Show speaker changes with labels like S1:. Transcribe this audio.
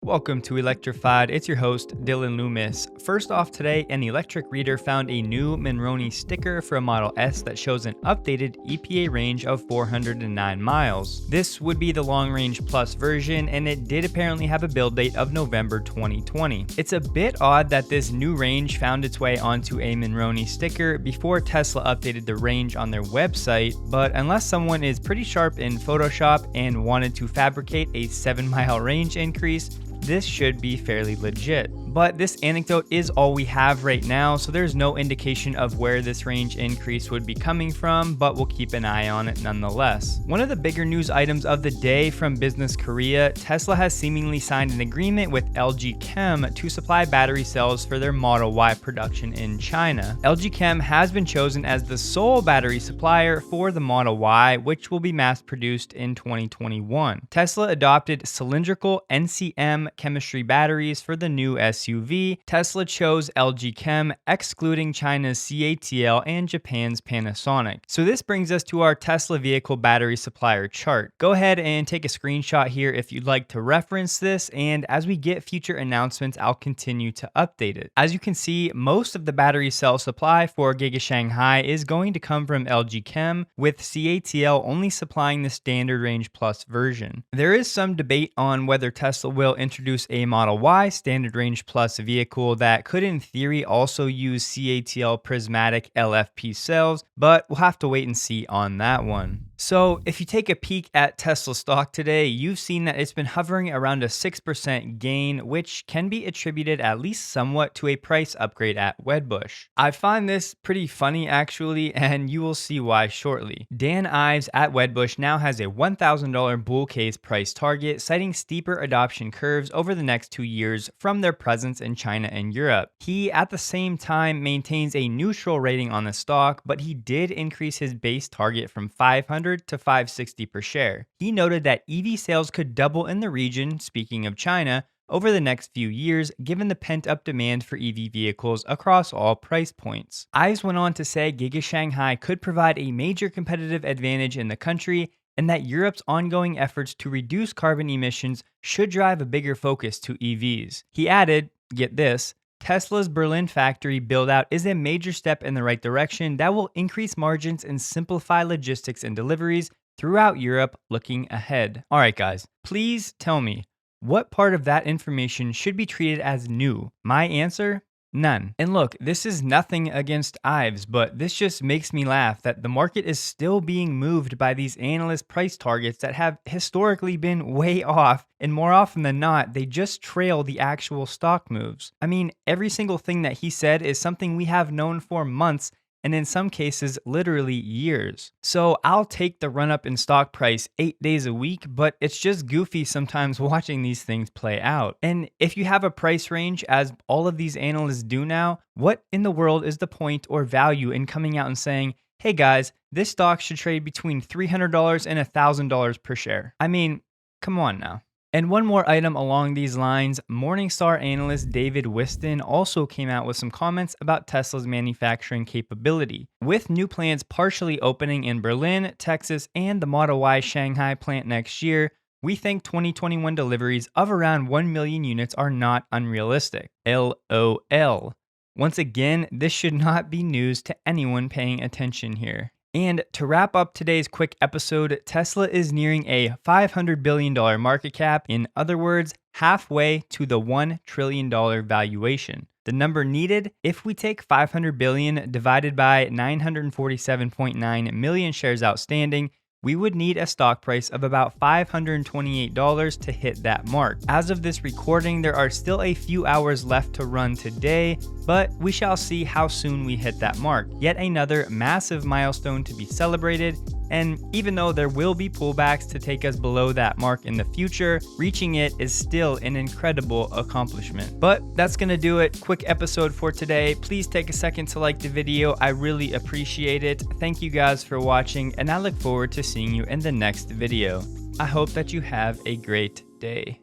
S1: Welcome to Electrified. It's your host, Dylan Loomis. First off today, an electric reader found a new Monroney sticker for a Model S that shows an updated EPA range of 409 miles. This would be the Long Range Plus version, and it did apparently have a build date of November 2020. It's a bit odd that this new range found its way onto a Monroney sticker before Tesla updated the range on their website, but unless someone is pretty sharp in Photoshop and wanted to fabricate a 7-mile range increase, this should be fairly legit. But this anecdote is all we have right now, so there's no indication of where this range increase would be coming from, but we'll keep an eye on it nonetheless. One of the bigger news items of the day from Business Korea, Tesla has seemingly signed an agreement with LG Chem to supply battery cells for their Model Y production in China. LG Chem has been chosen as the sole battery supplier for the Model Y, which will be mass produced in 2021. Tesla adopted cylindrical NCM chemistry batteries for the new SUV. Tesla chose LG Chem, excluding China's CATL and Japan's Panasonic. So this brings us to our Tesla vehicle battery supplier chart. Go ahead and take a screenshot here if you'd like to reference this, and as we get future announcements, I'll continue to update it. As you can see, most of the battery cell supply for Giga Shanghai is going to come from LG Chem, with CATL only supplying the standard range plus version. There is some debate on whether Tesla will introduce a Model Y standard range plus vehicle that could in theory also use CATL prismatic LFP cells, but we'll have to wait and see on that one. So if you take a peek at Tesla stock today, you've seen that it's been hovering around a 6% gain, which can be attributed at least somewhat to a price upgrade at Wedbush. I find this pretty funny actually, and you will see why shortly. Dan Ives at Wedbush now has a $1,000 bull case price target, citing steeper adoption curves over the next 2 years from their presence in China and Europe. He at the same time maintains a neutral rating on the stock, but he did increase his base target from 500 to 560 per share. He noted that EV sales could double in the region, speaking of China, over the next few years, given the pent-up demand for EV vehicles across all price points. Ives went on to say Giga Shanghai could provide a major competitive advantage in the country, and that Europe's ongoing efforts to reduce carbon emissions should drive a bigger focus to EVs. He added, get this, Tesla's Berlin factory build-out is a major step in the right direction that will increase margins and simplify logistics and deliveries throughout Europe looking ahead. Alright guys, please tell me, what part of that information should be treated as new? My answer? None. And look, this is nothing against Ives, but this just makes me laugh that the market is still being moved by these analyst price targets that have historically been way off, and more often than not, they just trail the actual stock moves. I mean, every single thing that he said is something we have known for months, and in some cases, literally years. So I'll take the run up in stock price 8 days a week, but it's just goofy sometimes watching these things play out. And if you have a price range, as all of these analysts do now, what in the world is the point or value in coming out and saying, hey guys, this stock should trade between $300 and $1,000 per share? I mean, come on now. And one more item along these lines, Morningstar analyst David Whiston also came out with some comments about Tesla's manufacturing capability. With new plants partially opening in Berlin, Texas, and the Model Y Shanghai plant next year, we think 2021 deliveries of around 1 million units are not unrealistic. LOL. Once again, this should not be news to anyone paying attention here. And to wrap up today's quick episode, Tesla is nearing a $500 billion market cap. In other words, halfway to the $1 trillion valuation. The number needed, if we take 500 billion divided by 947.9 million shares outstanding, we would need a stock price of about $528 to hit that mark. As of this recording, there are still a few hours left to run today, but we shall see how soon we hit that mark. Yet another massive milestone to be celebrated, and even though there will be pullbacks to take us below that mark in the future, reaching it is still an incredible accomplishment. But that's gonna do it. Quick episode for today. Please take a second to like the video. I really appreciate it. Thank you guys for watching, and I look forward to seeing you in the next video. I hope that you have a great day.